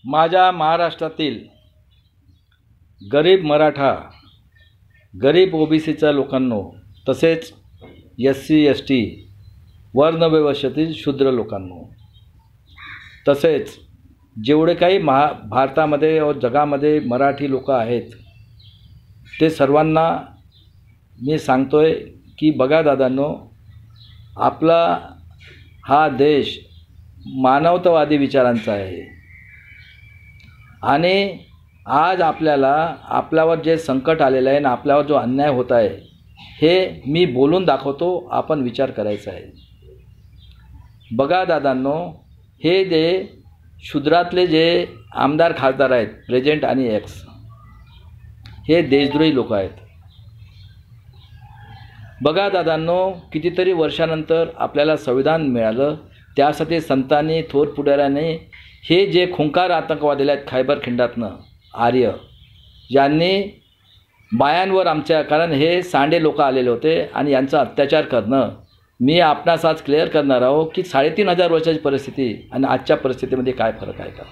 माझ्या महाराष्ट्रातील गरीब मराठा, गरीब ओबीसीच्या लोकांनो, तसेच SC ST वर्णव्यवस्थेतील शूद्र लोकांनो, तसेच जेवढे काही भारतामध्ये व जगामध्ये मराठी लोक आहेत, ते सर्वांना मी सांगतोय की बघा दादांनो, आपला हा देश मानवतावादी विचारांचा आहे आणि आज आपल्यावर जे संकट आलेलं आहे ना, आपल्यावर जो अन्याय होत आहे, हे मी बोलून दाखवतो, आपण विचार करायचा आहे. बघा दादांनो, हे जे शूद्रातले जे आमदार खासदार आहेत, प्रेझेंट आणि एक्स, हे देशद्रोही लोक आहेत. बघा दादांनो, कितीतरी वर्षानंतर आपल्याला संविधान मिळालं, त्यासाठी संतांनी, थोर पुढाऱ्यांनी हे जे खुंकार आतंकवाद दिले आहेत खैबर खिंडातनं, आर्य, ज्यांनी बायांवर आमच्या, कारण हे सांडे लोक आलेले होते आणि यांचा अत्याचार करणं, मी आपणास आज क्लिअर करणार आहो की 3500 वर्षाची परिस्थिती आणि आजच्या परिस्थितीमध्ये काय फरक आहे का.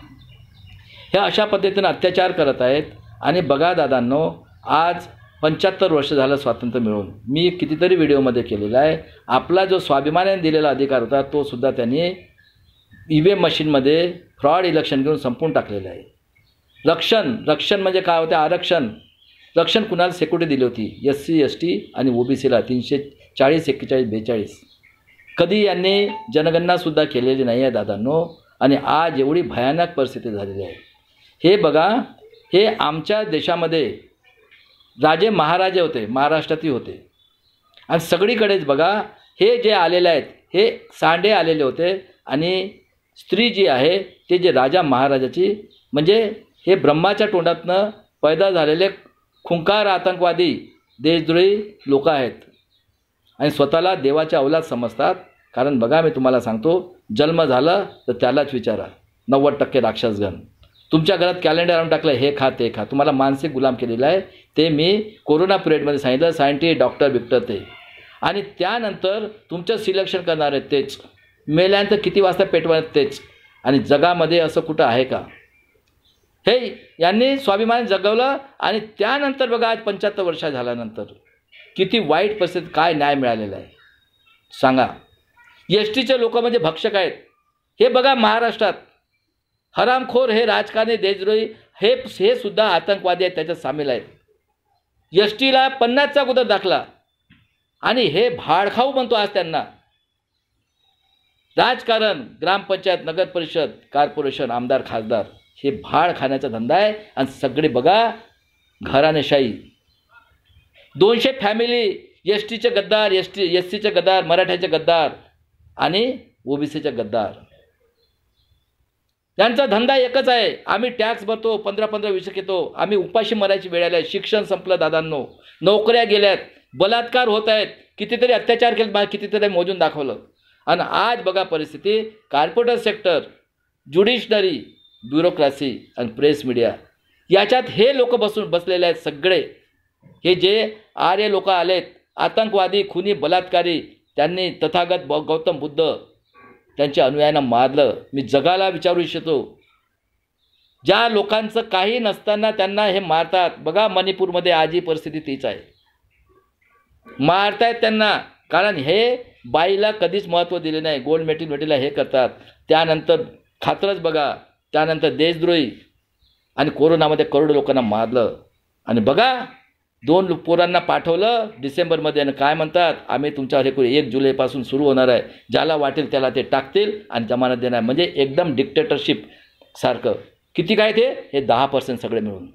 हे अशा पद्धतीनं अत्याचार करत आहेत. आणि बघा दादांनो, आज 75 वर्ष झालं स्वातंत्र्य मिळून, मी कितीतरी व्हिडिओमध्ये केलेला आहे. आपला जो स्वाभिमानाने दिलेला अधिकार होता, तो सुद्धा त्यांनी EVM मशीनमध्ये फ्रॉड इलेक्शन घेऊन संपवून टाकलेलं आहे. रक्षण म्हणजे काय होते? आरक्षण. रक्षण कुणाला? सिक्युरिटी दिली होती SC ST आणि OBCला 340, 41, 42. कधी यांनी जनगणनासुद्धा केलेली नाही आहे दादांनो. आणि आज एवढी भयानक परिस्थिती झालेली आहे. हे बघा, हे आमच्या देशामध्ये राजे महाराजे होते, महाराष्ट्रातही होते. आणि सगळीकडेच बघा, हे जे आलेले आहेत, हे सांडे आलेले होते. आणि स्त्री जी आहे, ते जे राजा महाराजाची, म्हणजे हे ब्रह्माच्या तोंडातनं पैदा झालेले खुंकार आतंकवादी देशद्रोही लोक आहेत आणि स्वतःला देवाचे अवलाद समजतात. कारण बघा, मी तुम्हाला सांगतो, जन्म झाला तर त्यालाच विचारा. 90% राक्षसगण. तुमच्या घरात कॅलेंडर आणून टाकलं, हे खा ते खा. तुम्हाला मानसिक गुलाम केलेलं आहे. ते मी कोरोना पिरियडमध्ये सांगितलं. सायंटिस्ट, डॉक्टर बिक्टर ते. आणि त्यानंतर तुमचं सिलेक्शन करणार आहेत तेच. मेल्यानंतर किती वाजता पेटवणार तेच. आणि जगामध्ये असं कुठं आहे का? हे यांनी स्वाभिमान जगवलं. आणि त्यानंतर बघा, आज 75 वर्ष झाल्यानंतर किती वाईट परिस्थिती, काय न्याय मिळालेला आहे सांगा. STचे लोक म्हणजे भक्षक आहेत. हे बघा, महाराष्ट्रात हरामखोर, हे राजकारणी, देशद्रोही, हे सुद्धा आतंकवादी आहेत, त्याच्यात सामील आहेत. STला 50चा गुन्हा दाखला आणि हे भाडखाऊ म्हणतो आज त्यांना. राजकारण, ग्रामपंचायत, नगर परिषद, कॉर्पोरेशन, आमदार, खासदार, हे भाड खाण्याचा धंदा आहे. आणि सगळे बघा, घराणेशाही. 200 फॅमिली, STचे गद्दार, SCचे गद्दार, मराठ्याचे गद्दार आणि OBCचे गद्दार. त्यांचा धंदा एकच आहे. आम्ही टॅक्स भरतो, 15-15 विषय घेतो, आम्ही उपाशी मरायची वेळ आली. शिक्षण संपलं दादांनो, नोकऱ्या गेल्यात, बलात्कार होत आहेत, कितीतरी अत्याचार केले, कितीतरी मोजून दाखवलं. आणि आज बघा परिस्थिती, कॉर्पोरेट सेक्टर, ज्युडिशनरी, ब्युरोक्रेसी आणि प्रेस मीडिया, याच्यात हे लोक बसलेले आहेत सगळे. हे जे आर्य लोक आलेत, आतंकवादी, खुनी, बलात्कारी, त्यांनी तथागत गौतम बुद्ध त्यांच्या अनुयायांना मारलं. मी जगाला विचारू इच्छितो, ज्या लोकांचं काही नसताना त्यांना हे मारतात. बघा, मणिपूरमध्ये आजही परिस्थिती तीच आहे. मारतायत त्यांना, कारण हे बाईला कधीच महत्त्व दिले नाही. गोल्ड मेडल हे करतात. त्यानंतर खातरच बघा, त्यानंतर देशद्रोही. आणि कोरोनामध्ये करोडो लोकांना मारलं. आणि बघा, 2 पोरांना पाठवलं डिसेंबरमध्ये आणि काय म्हणतात, आम्ही तुमच्यावर हे करू, 1 जुलैपासून सुरू होणार आहे. ज्याला वाटेल त्याला ते टाकतील आणि जमानत देणार. म्हणजे एकदम डिक्टेटरशिप सारखं. किती काय ते? हे 10% सगळे मिळून.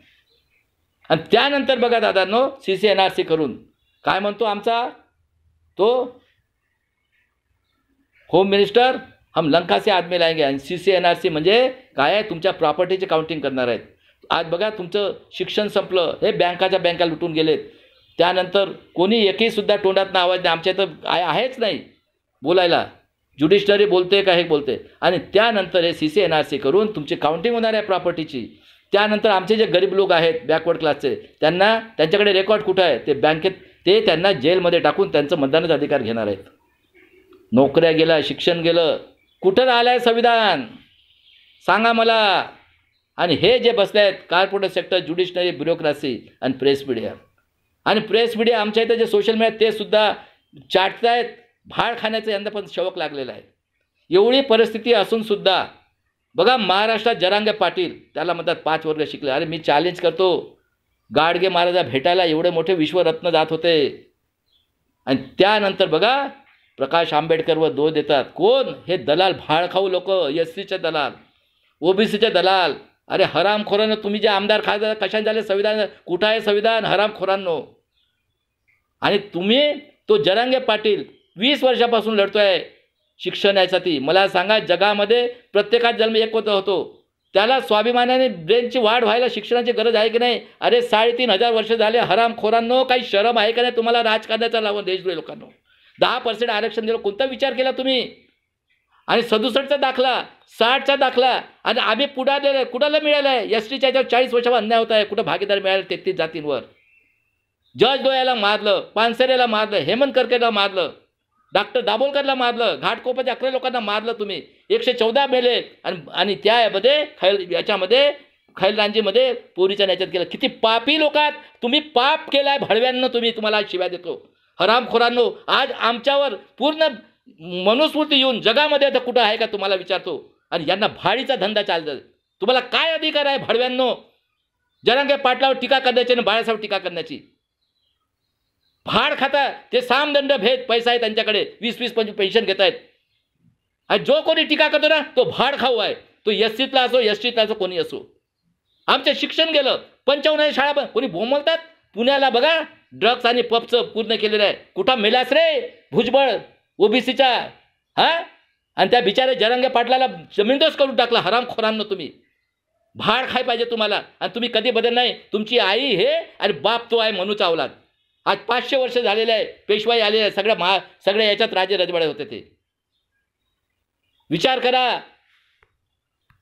आणि त्यानंतर बघा दादांनो, CC NRC करून काय म्हणतो आमचा तो होम मिनिस्टर, हम लंका से आदमी लाएंगे. आणि CC NRC म्हणजे काय आहे? तुमच्या प्रॉपर्टीची काउंटिंग करणार आहेत. आज बघा, तुमचं शिक्षण संपलं, हे बँका लुटून गेलेत. त्यानंतर कोणी एकहीसुद्धा तोंडातनं आवाज नाही. आमच्या इथं आहेच नाही बोलायला. ज्युडिशनरी बोलते का हे बोलते. आणि त्यानंतर हे CC NRC करून तुमची काउंटिंग होणार आहे प्रॉपर्टीची. त्यानंतर आमचे जे गरीब लोक आहेत, बॅकवर्ड क्लासचे, त्यांच्याकडे रेकॉर्ड कुठं आहे? ते बँकेत, ते त्यांना जेलमध्ये टाकून त्यांचं मतदानाचा अधिकार घेणार आहेत. नोकऱ्या गेल्या, शिक्षण गेलं, कुठं राहिलं आहे संविधान सांगा मला. आणि हे जे बसले आहेत कॉर्पोरेट सेक्टर, ज्युडिशनरी, ब्युरोक्रेसी आणि प्रेस मीडिया. आणि प्रेस मीडिया आमच्या इथं जे सोशल मीडिया ते सुद्धा चाटतायत. भाड खाण्याचं यंदा पण शौक लागलेला आहे. एवढी परिस्थिती असून सुद्धा बघा महाराष्ट्रात जरांगे पाटील, त्याला म्हणतात 5 वर्ग शिकले. अरे मी चॅलेंज करतो, गाडगे महाराजा भेटायला एवढे मोठे विश्वरत्न जात होते. आणि त्यानंतर बघा प्रकाश आंबेडकरवर दोष देतात. कोण? हे दलाल, भाडखाऊ लोक, एससीचे दलाल, ओबीसीचे दलाल. अरे हरामखोरांनो, तुम्ही जे आमदार खासदार कशाने झाले? संविधान कुठं आहे संविधान? हरामखोरांनो. आणि तुम्ही तो जरांगे पाटील 20 वर्षापासून लढतोय शिक्षणासाठी. मला सांगा, जगामध्ये प्रत्येकात जन्म एक होतो, त्याला स्वाभिमानाने ब्रेनची वाढ व्हायला शिक्षणाची गरज आहे की नाही? अरे 3,500 वर्ष झाले. हरामखोरांनो, काही शरम आहे का नाही तुम्हाला राजकारणाचा लावून? देशद्रोही लोकांनो, 10% आरक्षण दिलं, कोणता विचार केला तुम्ही? आणि 67चा दाखला, 60चा दाखला, आणि आम्ही पुढे कुणाला मिळालं आहे? एस टीच्या याच्यावर 40 वर्षावर अन्याय होत आहे. कुठं भागीदार मिळाले 33 जातींवर? जज डोयाला मारलं, पानसरेला मारलं, हेमंत करकेला मारलं, डॉक्टर दाभोलकरला मारलं, घाटकोपरच्या 11 लोकांना मारलं तुम्ही. 114 मेले. आणि त्यामध्ये याच्यामध्ये खैलरांजीमध्ये पोरीच्या न्याच्यात केलं. किती पापी लोक आहात तुम्ही. पाप केलाय भडव्यांना तुम्ही. तुम्हाला आज शिव्या देतो हरामखोरांनो. आज आमच्यावर पूर्ण मनुस्मृती येऊन जगामध्ये आता कुठं आहे का तुम्हाला विचारतो. आणि यांना भाडीचा धंदा चालतो. तुम्हाला काय अधिकार आहे भडव्यांनो जरांगे पाटलावर टीका करण्याची आणि बाळासाहेब टीका करण्याची? भाड खाता ते, सामदंड भेद पैसा आहे त्यांच्याकडे, 20-20, 25 पेन्शन घेत आहेत. आणि जो कोणी टीका करतो ना तो भाड खाऊ आहे. तो एससीतला असो, एसटीतला असो, कोणी असो. आमचं शिक्षण गेलं. 55 शाळा कोणी बोंबलतात. पुण्याला बघा ड्रग्स आणि पबचं पूर्ण केलेलं आहे. कुठं मेलास रे भुजबळ ओबीसीचा? हां, आणि त्या बिचारे जरांगे पाटलाला जमीनदोस्त करून टाकला. हरामखोरांनो तुम्ही. भाड खाय पाहिजे तुम्हाला. आणि तुम्ही कधी बदल नाही. तुमची आई हे आणि बाप तो आहे मनूचा अवलाद. आज 500 वर्ष झालेले आहे. पेशवाई आलेली आहे. सगळ्या याच्यात राजे रजवाडे होते ते. विचार करा.